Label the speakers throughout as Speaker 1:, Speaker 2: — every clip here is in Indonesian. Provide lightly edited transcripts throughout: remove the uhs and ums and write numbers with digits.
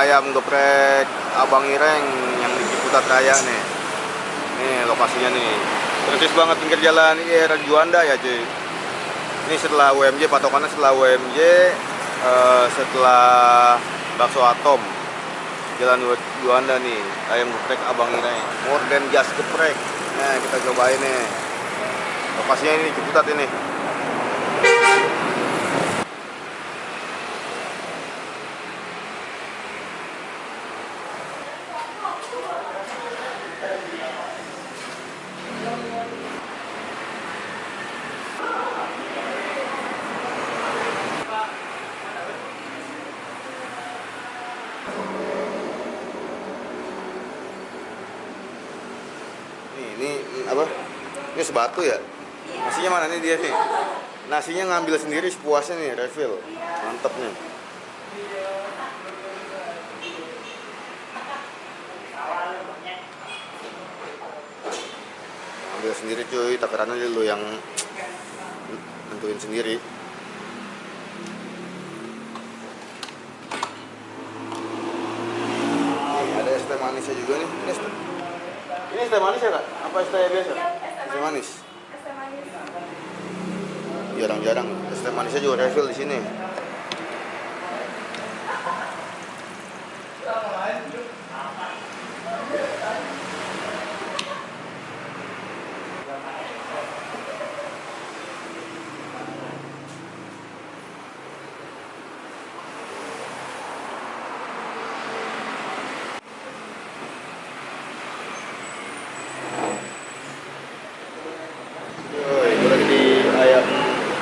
Speaker 1: ayam geprek Abang Ireng yang di Ciputat Raya nih. Nih lokasinya nih. Persis banget pinggir jalan IR Juanda ya cuy. Ini setelah UMJ, patokannya setelah UMJ, setelah Bakso Atom. Jalan Juanda nih, ayam geprek Abang Ireng. More than just geprek. Nah, kita cobain nih. Lokasinya ini Ciputat ini. Ini apa? Ini sebatu ya? Nasinya mana nih dia nih? Nasinya ngambil sendiri sepuasnya nih, refill. Mantep nih. Ambil sendiri cuy, takarannya lu yang nentuin sendiri. Nih, ada es teh manisnya juga nih. Ini es teh manis ya kak? Apa es teh biasa? Es teh manis. Jarang-jarang es teh manisnya juga refill di sini.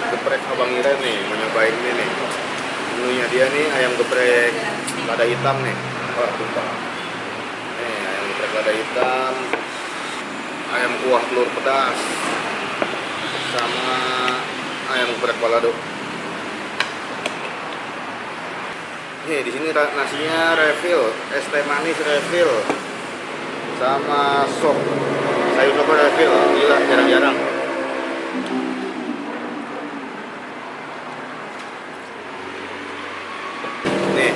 Speaker 1: Geprek Abang Ireng nih, mau nyobain ini nih. Menunya dia nih ayam geprek lada hitam nih. Wah, tumpah. Nih, ayam geprek lada hitam, ayam kuah telur pedas, sama ayam geprek balado. Nih, di sini nasinya refill, es teh manis refill, sama sop sayur sop refill. Gila, jarang-jarang. Nih.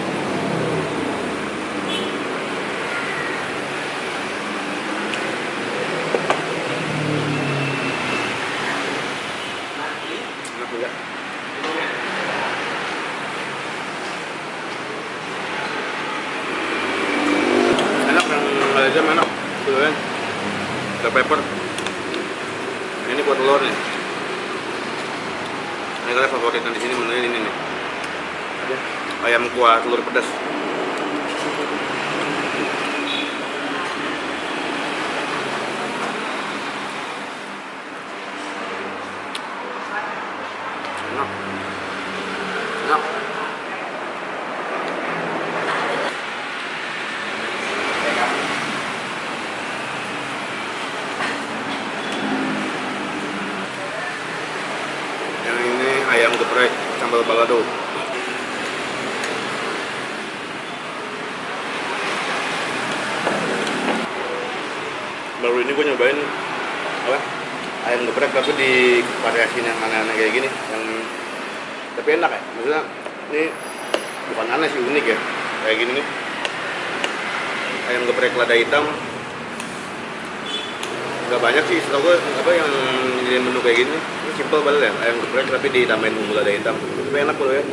Speaker 1: Enak juga. Enak, yang lezat enak. Tuh kan. Ada pepper. Ini buat telur nih. Ini kalian favoritnya di sini menunya ini nih. Ayam kuah telur pedas. Enak. Enak. Yang ini ayam geprek sambal balado. Baru ini gue nyobain apa ayam geprek tapi di variasi yang aneh-aneh kayak gini, yang tapi enak ya, maksudnya ini bukan aneh sih, unik ya kayak gini nih. Ayam geprek lada hitam nggak banyak sih setahu gue apa yang jadi menu kayak gini. Ini simple banget ya, ayam geprek tapi ditambahin bumbu lada hitam, tapi enak loh ya.